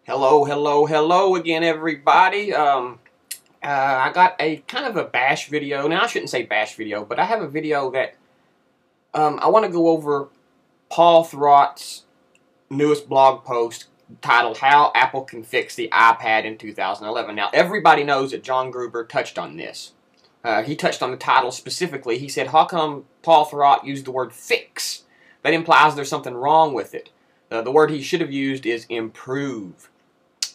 Hello, hello, hello again, everybody. I got a kind of a bash video. Now, I shouldn't say bash video, but I have a video that I want to go over Paul Thurrott's newest blog post titled How Apple Can Fix the iPad in 2011. Now, everybody knows that John Gruber touched on this. He touched on the title specifically. He said, how come Paul Thurrott used the word fix? That implies there's something wrong with it. The word he should have used is improve.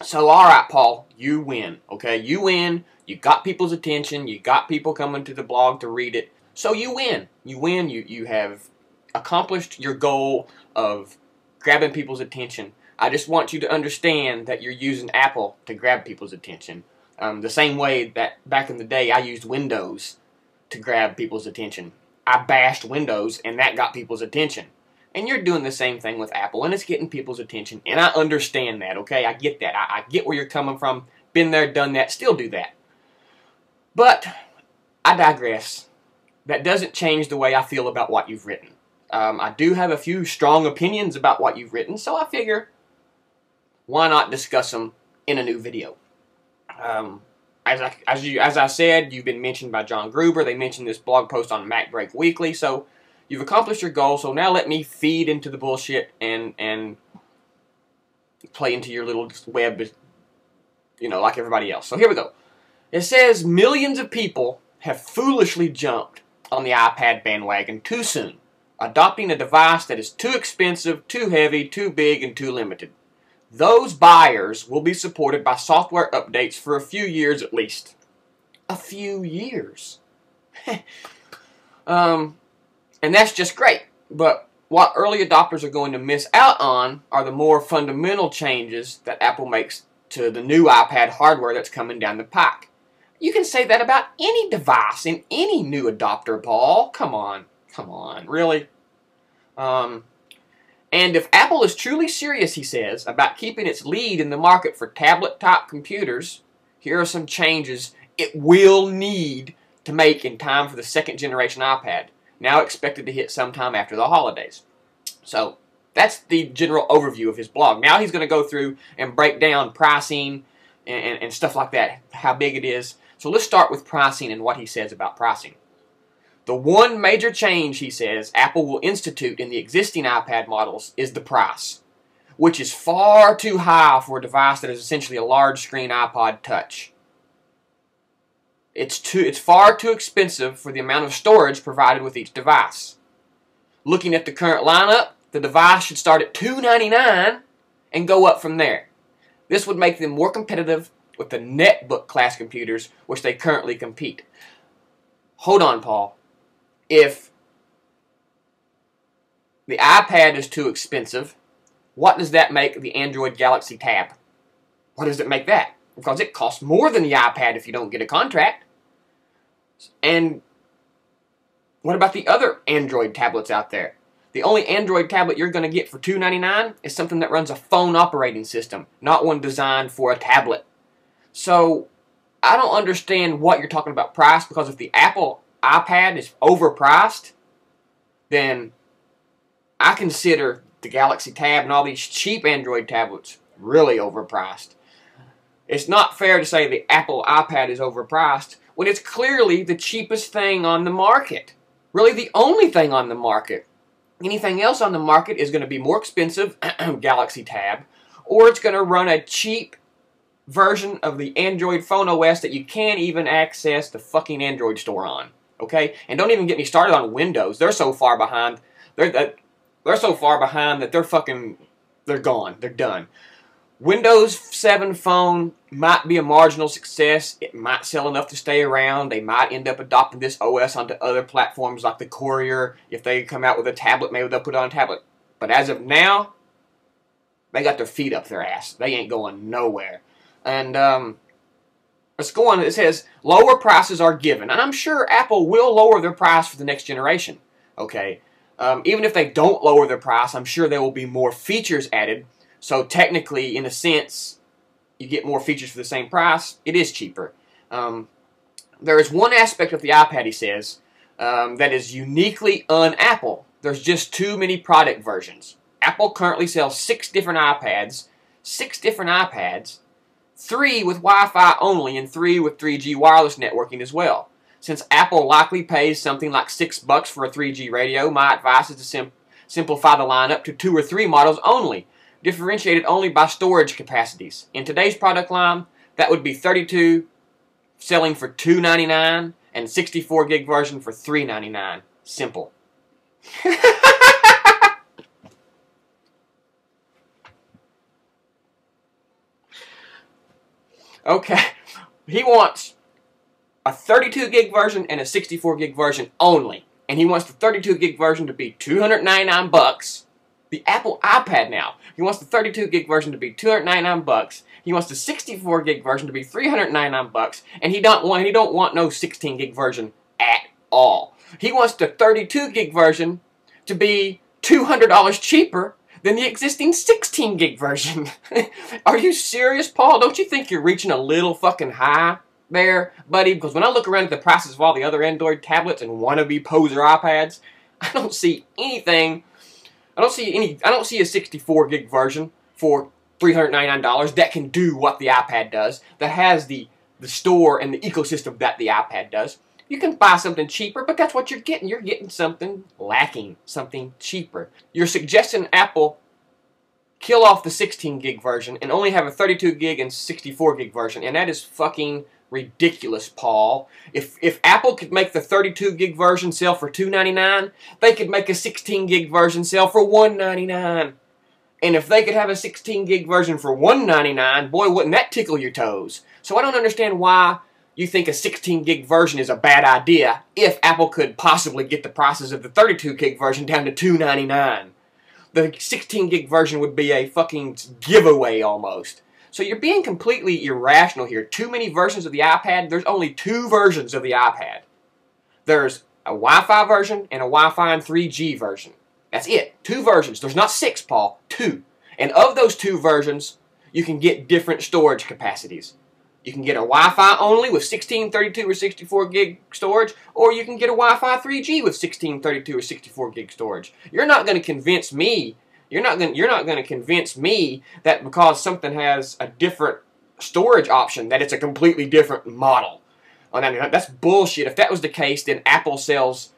So, alright, Paul, you win, okay? You win, you got people's attention, you got people coming to the blog to read it, so you win. You win, you have accomplished your goal of grabbing people's attention. I just want you to understand that you're using Apple to grab people's attention. The same way that back in the day I used Windows to grab people's attention. I bashed Windows and that got people's attention. And you're doing the same thing with Apple, and it's getting people's attention. And I understand that, okay? I get that. I get where you're coming from. Been there, done that, still do that. But I digress. That doesn't change the way I feel about what you've written. I do have a few strong opinions about what you've written, so I figure, why not discuss them in a new video? As I said, you've been mentioned by John Gruber. They mentioned this blog post on MacBreak Weekly, so you've accomplished your goal, so now let me feed into the bullshit and play into your little web, you know, like everybody else. So here we go. It says, millions of people have foolishly jumped on the iPad bandwagon too soon, adopting a device that is too expensive, too heavy, too big, and too limited. Those buyers will be supported by software updates for a few years at least. A few years. And that's just great, but what early adopters are going to miss out on are the more fundamental changes that Apple makes to the new iPad hardware that's coming down the pike. You can say that about any device and any new adopter, Paul. Come on, really? And if Apple is truly serious, he says, about keeping its lead in the market for tablet-type computers, here are some changes it will need to make in time for the second-generation iPad, now expected to hit sometime after the holidays. So that's the general overview of his blog. Now he's going to go through and break down pricing and stuff like that, how big it is. So let's start with pricing and what he says about pricing. The one major change, he says, Apple will institute in the existing iPad models is the price, which is far too high for a device that is essentially a large-screen iPod Touch. It's far too expensive for the amount of storage provided with each device. Looking at the current lineup, the device should start at $299 and go up from there. This would make them more competitive with the netbook class computers which they currently compete. Hold on, Paul. If the iPad is too expensive, what does that make the Android Galaxy Tab? What does it make that? Because it costs more than the iPad if you don't get a contract. And what about the other Android tablets out there? The only Android tablet you're going to get for $299 is something that runs a phone operating system, not one designed for a tablet. So I don't understand what you're talking about price, because if the Apple iPad is overpriced, then I consider the Galaxy Tab and all these cheap Android tablets really overpriced. It's not fair to say the Apple iPad is overpriced when it's clearly the cheapest thing on the market. Really the only thing on the market. Anything else on the market is going to be more expensive, Galaxy Tab, or it's going to run a cheap version of the Android phone OS that you can't even access the fucking Android store on. Okay? And don't even get me started on Windows. They're so far behind. They're so far behind that they're gone. They're done. Windows 7 phone might be a marginal success. It might sell enough to stay around. They might end up adopting this OS onto other platforms like the Courier. If they come out with a tablet, maybe they'll put it on a tablet. But as of now, they got their feet up their ass. They ain't going nowhere. And let's go on. It says, lower prices are given. And I'm sure Apple will lower their price for the next generation. Okay? Even if they don't lower their price, I'm sure there will be more features added. So technically, in a sense, you get more features for the same price. It is cheaper. There is one aspect of the iPad, he says, that is uniquely un-Apple. There's just too many product versions. Apple currently sells 6 different iPads, 6 different iPads, 3 with Wi-Fi only and 3 with 3G wireless networking as well. Since Apple likely pays something like $6 for a 3G radio, my advice is to simplify the lineup to 2 or 3 models only, differentiated only by storage capacities. In today's product line, that would be 32 selling for $299 and 64 gig version for $399. Simple. Okay, he wants a 32 gig version and a 64 gig version only. And he wants the 32 gig version to be $299. The Apple iPad now. He wants the 32 gig version to be $299. He wants the 64 gig version to be $399. And he don't want no 16 gig version at all. He wants the 32 gig version to be $200 cheaper than the existing 16 gig version. Are you serious, Paul? Don't you think you're reaching a little fucking high there, buddy? Because when I look around at the prices of all the other Android tablets and wannabe poser iPads, I don't see anything. I don't see a 64 gig version for $399 that can do what the iPad does, that has the store and the ecosystem that the iPad does. You can buy something cheaper, but that's what you're getting. You're getting something lacking, something cheaper. You're suggesting Apple kill off the 16 gig version and only have a 32 gig and 64 gig version, and that is fucking ridiculous, Paul. If Apple could make the 32 gig version sell for $299, they could make a 16 gig version sell for $199. And if they could have a 16 gig version for $199, boy, wouldn't that tickle your toes. So I don't understand why you think a 16 gig version is a bad idea if Apple could possibly get the prices of the 32 gig version down to $299. The 16 gig version would be a fucking giveaway almost. So you're being completely irrational here. Too many versions of the iPad. There's only 2 versions of the iPad. There's a Wi-Fi version and a Wi-Fi and 3G version. That's it. 2 versions. There's not 6, Paul. 2. And of those 2 versions, you can get different storage capacities. You can get a Wi-Fi only with 16, 32, or 64 gig storage, or you can get a Wi-Fi 3G with 16, 32, or 64 gig storage. You're not going to convince me. You're not going to convince me that because something has a different storage option that it's a completely different model. I mean, that's bullshit. If that was the case, then Apple sells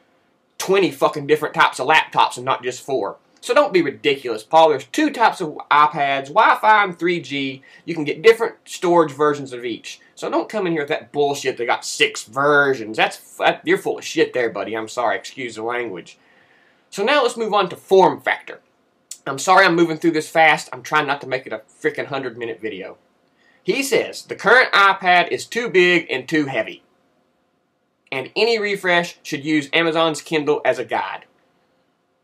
20 fucking different types of laptops and not just 4. So don't be ridiculous, Paul. There's 2 types of iPads, Wi-Fi and 3G. You can get different storage versions of each. So don't come in here with that bullshit. They got 6 versions. You're full of shit there, buddy. I'm sorry. Excuse the language. So now let's move on to form factor. I'm sorry I'm moving through this fast. I'm trying not to make it a freaking 100-minute video. He says the current iPad is too big and too heavy, and any refresh should use Amazon's Kindle as a guide.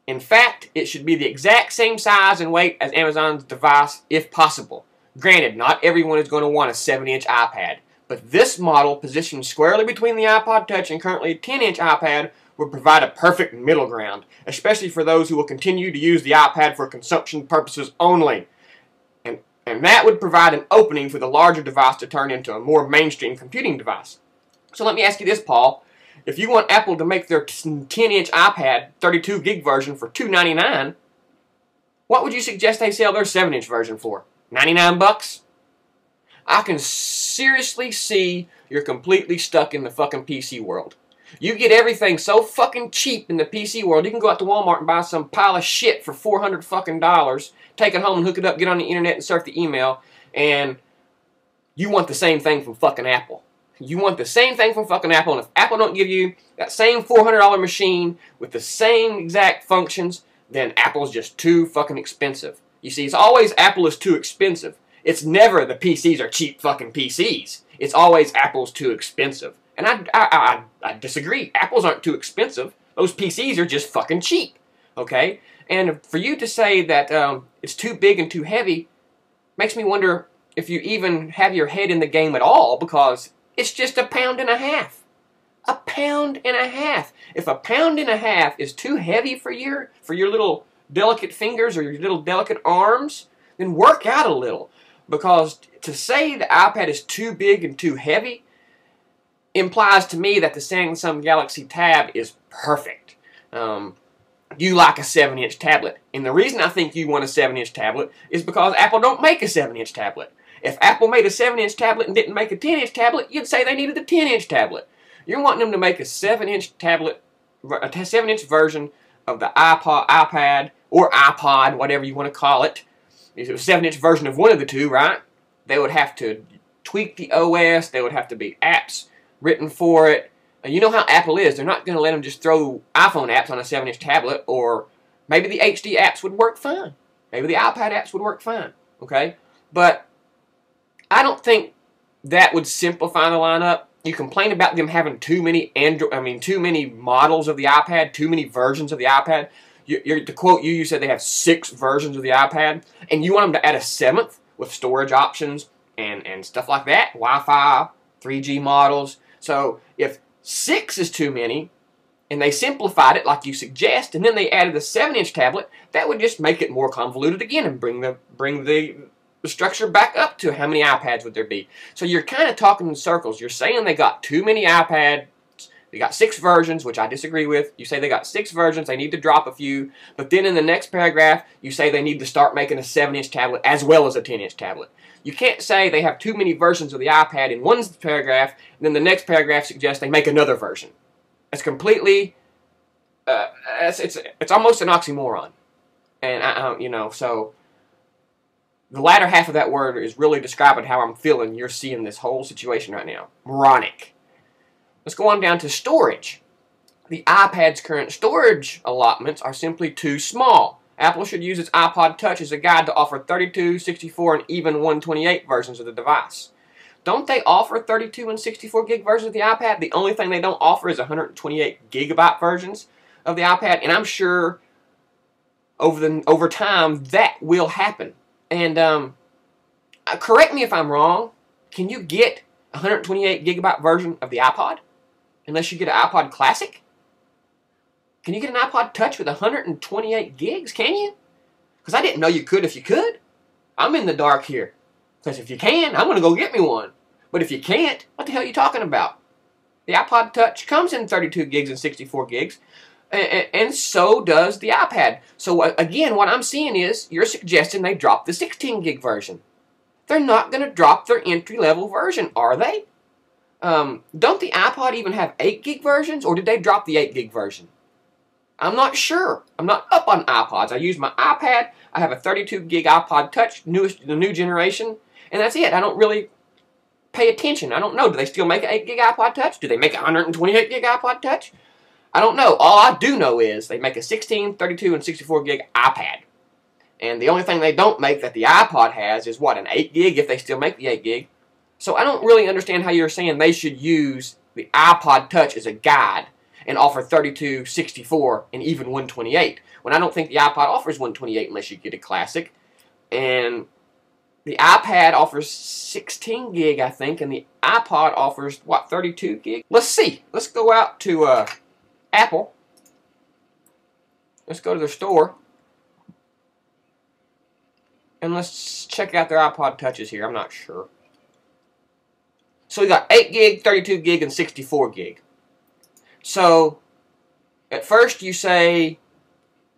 In fact, it should be the exact same size and weight as Amazon's device if possible. Granted, not everyone is going to want a 7-inch iPad, but this model, positioned squarely between the iPod Touch and currently a 10-inch iPad, would provide a perfect middle ground, especially for those who will continue to use the iPad for consumption purposes only. And that would provide an opening for the larger device to turn into a more mainstream computing device. So let me ask you this, Paul. If you want Apple to make their 10-inch iPad 32 gig version for $299, what would you suggest they sell their 7-inch version for? $99? I can seriously see you're completely stuck in the fucking PC world. You get everything so fucking cheap in the PC world, you can go out to Walmart and buy some pile of shit for $400 fucking dollars, take it home and hook it up, get on the internet and surf the email, and you want the same thing from fucking Apple. You want the same thing from fucking Apple, and if Apple don't give you that same $400 machine with the same exact functions, then Apple's just too fucking expensive. You see, it's always Apple is too expensive. It's never the PCs are cheap fucking PCs. It's always Apple's too expensive. And I disagree. Apples aren't too expensive. Those PCs are just fucking cheap. Okay? And for you to say that it's too big and too heavy makes me wonder if you even have your head in the game at all, because it's just £1.50 pound. £1.50. If £1.50 is too heavy for your little delicate fingers or your little delicate arms, then work out a little. Because to say the iPad is too big and too heavy implies to me that the Samsung Galaxy Tab is perfect. you like a 7-inch tablet. And the reason I think you want a 7-inch tablet is because Apple don't make a 7-inch tablet. If Apple made a 7-inch tablet and didn't make a 10-inch tablet, you'd say they needed a 10-inch tablet. You're wanting them to make a 7-inch tablet, a 7-inch version of the iPad, or iPod, whatever you want to call it. If it was a 7-inch version of one of the two, right? They would have to tweak the OS. There would have to be apps written for it. You know how Apple is. They're not going to let them just throw iPhone apps on a 7-inch tablet, or maybe the HD apps would work fine. Maybe the iPad apps would work fine, okay? But I don't think that would simplify the lineup. You complain about them having too many too many models of the iPad, too many versions of the iPad. To quote you, you said they have 6 versions of the iPad, and you want them to add a 7th with storage options and stuff like that, Wi-Fi, 3G models. So if 6 is too many, and they simplified it like you suggest, and then they added a 7-inch tablet, that would just make it more convoluted again and bring the structure back up to how many iPads would there be. So you're kind of talking in circles. You're saying they got too many iPads. They got 6 versions, which I disagree with. You say they got 6 versions, they need to drop a few, but then in the next paragraph, you say they need to start making a 7-inch tablet as well as a 10-inch tablet. You can't say they have too many versions of the iPad in one paragraph, and then the next paragraph suggests they make another version. It's completely, it's almost an oxymoron. And, you know, so the latter half of that word is really describing how I'm feeling. You're seeing this whole situation right now. Moronic. Let's go on down to storage. The iPad's current storage allotments are simply too small. Apple should use its iPod Touch as a guide to offer 32, 64, and even 128 versions of the device. Don't they offer 32 and 64 gig versions of the iPad? The only thing they don't offer is 128 gigabyte versions of the iPad, and I'm sure over time that will happen. And correct me if I'm wrong, can you get a 128 gigabyte version of the iPod unless you get an iPod Classic? Can you get an iPod Touch with 128 gigs? Can you? Because I didn't know you could if you could. I'm in the dark here. Because if you can, I'm going to go get me one. But if you can't, what the hell are you talking about? The iPod Touch comes in 32 gigs and 64 gigs. And so does the iPad. So again, what I'm seeing is you're suggesting they drop the 16 gig version. They're not going to drop their entry-level version, are they? Don't the iPod even have 8 gig versions? Or did they drop the 8 gig version? I'm not sure. I'm not up on iPods. I use my iPad. I have a 32 gig iPod Touch, the new generation, and that's it. I don't really pay attention. I don't know. Do they still make an 8 gig iPod Touch? Do they make a 128 gig iPod Touch? I don't know. All I do know is they make a 16, 32, and 64 gig iPad. And the only thing they don't make that the iPod has is, what, an 8 gig, if they still make the 8 gig. So I don't really understand how you're saying they should use the iPod Touch as a guide and offer 32, 64, and even 128. When I don't think the iPod offers 128 unless you get a Classic. And the iPad offers 16 gig, I think, and the iPod offers, what, 32 gig? Let's see. Let's go out to Apple. Let's go to their store. And let's check out their iPod Touches here. I'm not sure. So we got 8 gig, 32 gig, and 64 gig. So, at first you say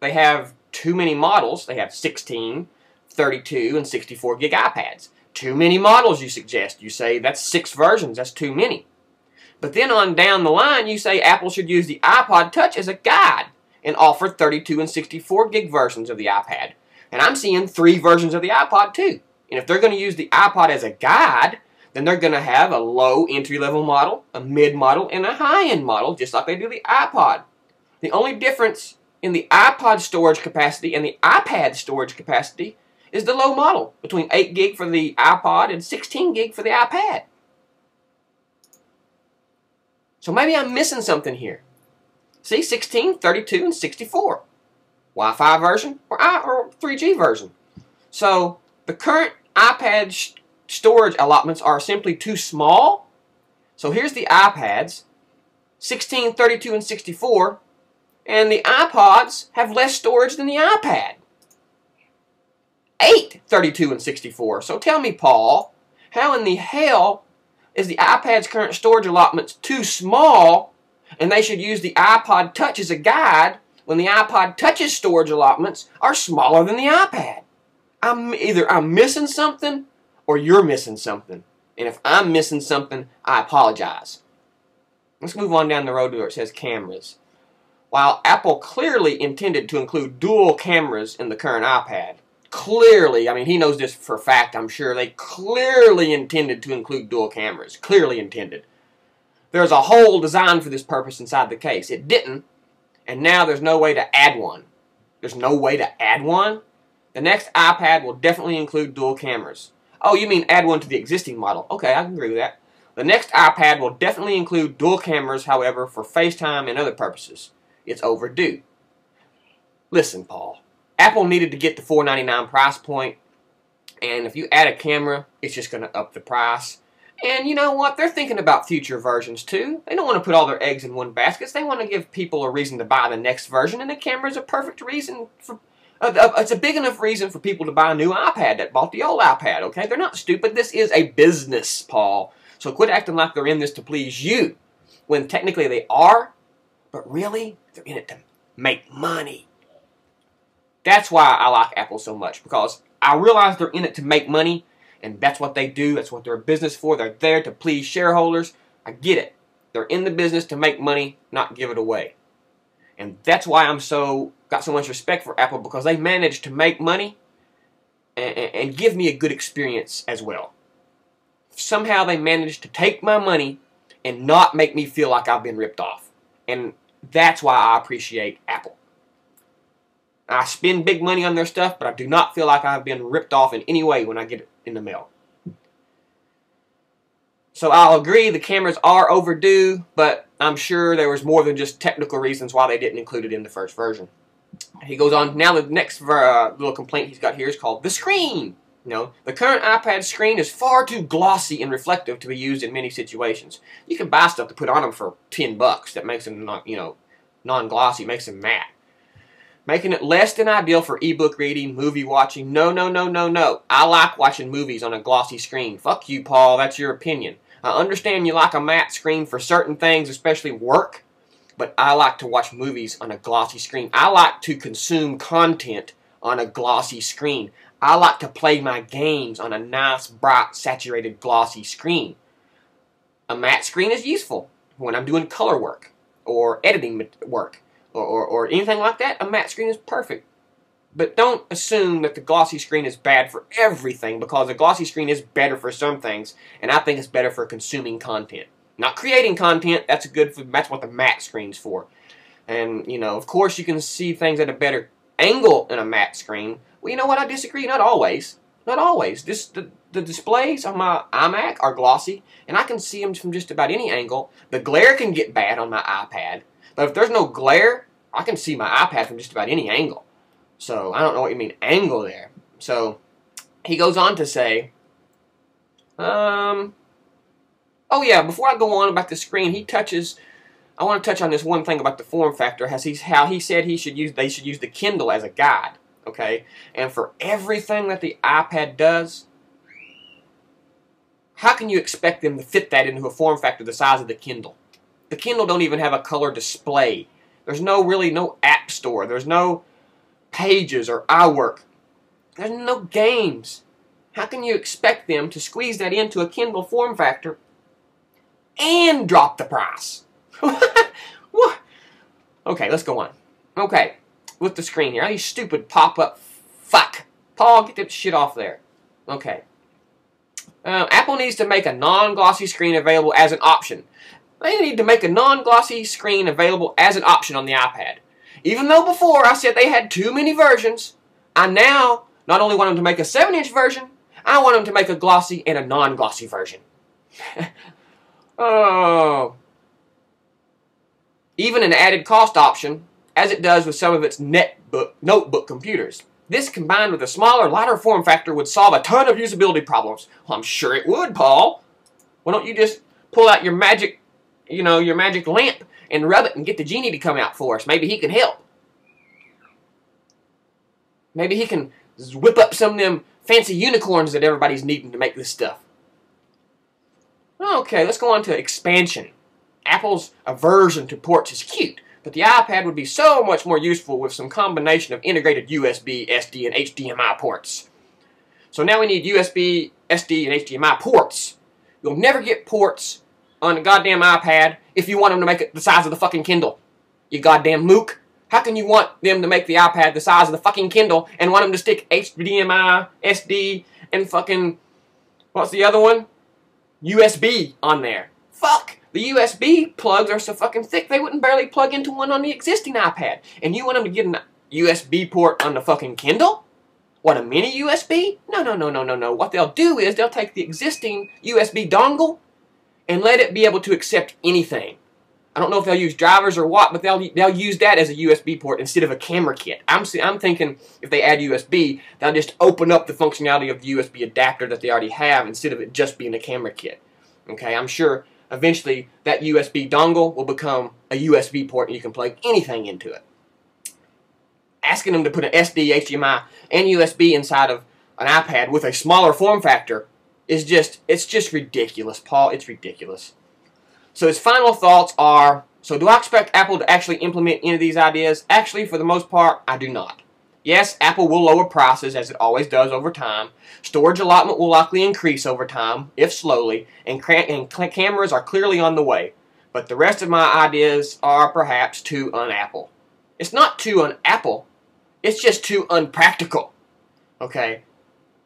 they have too many models. They have 16, 32, and 64 gig iPads. Too many models, you suggest. You say that's 6 versions. That's too many. But then on down the line, you say Apple should use the iPod Touch as a guide and offer 32 and 64 gig versions of the iPad. And I'm seeing 3 versions of the iPod too. And if they're going to use the iPod as a guide, then they're going to have a low entry-level model, a mid-model, and a high-end model, just like they do the iPod. The only difference in the iPod storage capacity and the iPad storage capacity is the low model, between 8 gig for the iPod and 16 gig for the iPad. So maybe I'm missing something here. See, 16, 32, and 64. Wi-Fi version or 3G version. So the current iPad storage allotments are simply too small. So here's the iPads, 16, 32, and 64, and the iPods have less storage than the iPad. 8, 32, and 64. So tell me, Paul, how in the hell is the iPad's current storage allotments too small and they should use the iPod Touch as a guide when the iPod Touch's storage allotments are smaller than the iPad. Either I'm missing something or you're missing something. And if I'm missing something, I apologize. Let's move on down the road to where it says cameras. While Apple clearly intended to include dual cameras in the current iPad, clearly, I mean, he knows this for a fact, I'm sure, they clearly intended to include dual cameras. Clearly intended. There's a hole designed for this purpose inside the case. It didn't, and now there's no way to add one. There's no way to add one? The next iPad will definitely include dual cameras. Oh, you mean add one to the existing model. Okay, I can agree with that. The next iPad will definitely include dual cameras, however, for FaceTime and other purposes. It's overdue. Listen, Paul. Apple needed to get the $499 price point, and if you add a camera, it's just going to up the price. And you know what? They're thinking about future versions too. They don't want to put all their eggs in one basket. They want to give people a reason to buy the next version, and the camera is a perfect reason for. It's a big enough reason for people to buy a new iPad that bought the old iPad. Okay, they're not stupid. This is a business, Paul. So quit acting like they're in this to please you, when technically they are, but really they're in it to make money. That's why I like Apple so much, because I realize they're in it to make money. And that's what they do. That's what they're a business for. They're there to please shareholders. I get it. They're in the business to make money, not give it away. And that's why I'm got so much respect for Apple, because they managed to make money and give me a good experience as well. Somehow they managed to take my money and not make me feel like I've been ripped off. And that's why I appreciate Apple. I spend big money on their stuff, but I do not feel like I've been ripped off in any way when I get it in the mail. So I'll agree the cameras are overdue, but I'm sure there was more than just technical reasons why they didn't include it in the first version. He goes on, now the next little complaint he's got here is called the screen. You know, the current iPad screen is far too glossy and reflective to be used in many situations. You can buy stuff to put on them for $10 that makes them not, non-glossy, makes them matte. Making it less than ideal for ebook reading, movie watching. No, no, no, no, no. I like watching movies on a glossy screen. Fuck you, Paul. That's your opinion. I understand you like a matte screen for certain things, especially work, but I like to watch movies on a glossy screen. I like to consume content on a glossy screen. I like to play my games on a nice, bright, saturated, glossy screen. A matte screen is useful when I'm doing color work or editing work. Or anything like that. A matte screen is perfect. But don't assume that the glossy screen is bad for everything, because a glossy screen is better for some things, and I think it's better for consuming content. Not creating content, that's what the matte screen's for. And, of course you can see things at a better angle in a matte screen. Well, you know what, I disagree. Not always. Not always. The displays on my iMac are glossy, and I can see them from just about any angle. The glare can get bad on my iPad. But if there's no glare, I can see my iPad from just about any angle. So I don't know what you mean angle there. So he goes on to say, oh yeah, before I go on about the screen, I want to touch on this one thing about the form factor, how he said they should use the Kindle as a guide, okay? And for everything that the iPad does, how can you expect them to fit that into a form factor the size of the Kindle? The Kindle don't even have a color display. There's really no app store. There's no pages or iWork. There's no games. How can you expect them to squeeze that into a Kindle form factor and drop the price? What? Okay, let's go on. Okay, with the screen here. All these stupid pop-up fuck. Paul, get that shit off there. Okay. Apple needs to make a non-glossy screen available as an option. They need to make a non-glossy screen available as an option on the iPad. Even though before I said they had too many versions, I now not only want them to make a 7-inch version, I want them to make a glossy and a non-glossy version. Oh. Even an added cost option, as it does with some of its notebook computers. This, combined with a smaller, lighter form factor, would solve a ton of usability problems. Well, I'm sure it would, Paul. Why don't you just pull out your magic lamp and rub it and get the genie to come out for us? Maybe he can help. Maybe he can whip up some of them fancy unicorns that everybody's needing to make this stuff. Okay, let's go on to expansion. Apple's aversion to ports is cute, But the iPad would be so much more useful with some combination of integrated USB, SD, and HDMI ports. So now we need USB, SD, and HDMI ports. You'll never get ports on a goddamn iPad if you want them to make it the size of the fucking Kindle. You goddamn mook. How can you want them to make the iPad the size of the fucking Kindle and want them to stick HDMI, SD, and fucking, what's the other one? USB on there. Fuck! The USB plugs are so fucking thick they wouldn't barely plug into one on the existing iPad. And you want them to get a USB port on the fucking Kindle? What, a mini USB? No. What they'll do is they'll take the existing USB dongle and let it be able to accept anything. I don't know if they'll use drivers or what, but they'll use that as a USB port instead of a camera kit. I'm thinking if they add USB, they'll just open up the functionality of the USB adapter that they already have instead of it just being a camera kit. Okay, I'm sure eventually that USB dongle will become a USB port and you can plug anything into it. Asking them to put an SD, HDMI, and USB inside of an iPad with a smaller form factor is it's just ridiculous, Paul. It's ridiculous. So his final thoughts are, so do I expect Apple to actually implement any of these ideas? Actually, for the most part, I do not. Yes, Apple will lower prices, as it always does over time. Storage allotment will likely increase over time, if slowly, and cameras are clearly on the way. But the rest of my ideas are perhaps too un-Apple. It's not too un-Apple, it's just too unpractical. Okay?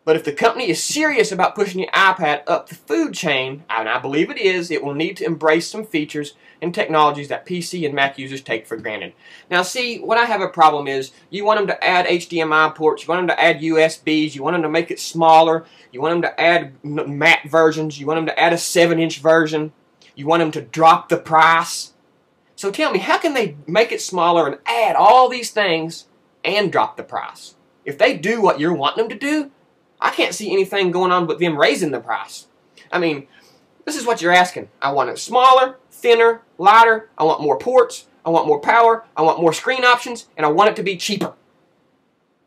But if the company is serious about pushing the iPad up the food chain, and I believe it is, it will need to embrace some features and technologies that PC and Mac users take for granted. Now see, what I have a problem is, you want them to add HDMI ports, you want them to add USBs, you want them to make it smaller, you want them to add matte versions, you want them to add a 7-inch version, you want them to drop the price. So tell me, how can they make it smaller and add all these things and drop the price? If they do what you're wanting them to do, I can't see anything going on but them raising the price. I mean, this is what you're asking. I want it smaller, thinner, lighter, I want more ports, I want more power, I want more screen options, and I want it to be cheaper.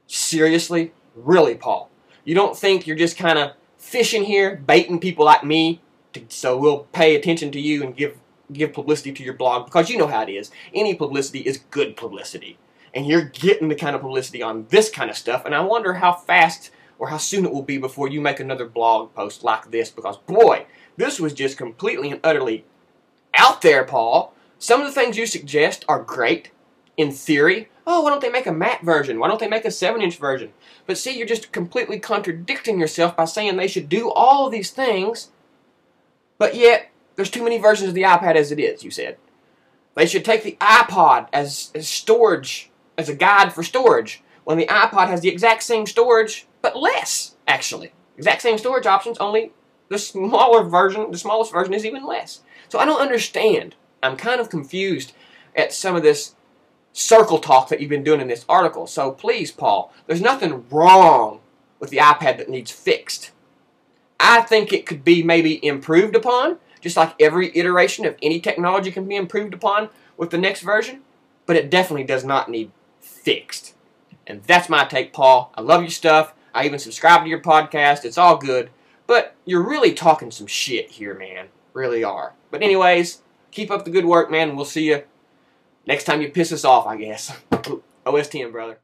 Seriously? Really, Paul? You don't think you're just kind of fishing here, baiting people like me, so we'll pay attention to you and give publicity to your blog? Because you know how it is. Any publicity is good publicity. And you're getting the kind of publicity on this kind of stuff, and I wonder how fast or how soon it will be before you make another blog post like this, because boy, this was just completely and utterly out there, Paul. Some of the things you suggest are great in theory. Oh, why don't they make a matte version? Why don't they make a 7-inch version? But see, you're just completely contradicting yourself by saying they should do all of these things, but yet there's too many versions of the iPad as it is, you said. They should take the iPod as storage, as a guide for storage, when the iPod has the exact same storage, but less, actually. Exact same storage options, only the smaller version, the smallest version is even less. So I don't understand. I'm kind of confused at some of this circle talk that you've been doing in this article. So please, Paul, there's nothing wrong with the iPad that needs fixed. I think it could be maybe improved upon, just like every iteration of any technology can be improved upon with the next version, but it definitely does not need fixed. And that's my take, Paul. I love your stuff. I even subscribe to your podcast. It's all good. But you're really talking some shit here, man. Really are. But anyways, keep up the good work, man. We'll see you next time you piss us off, I guess. OS 10, brother.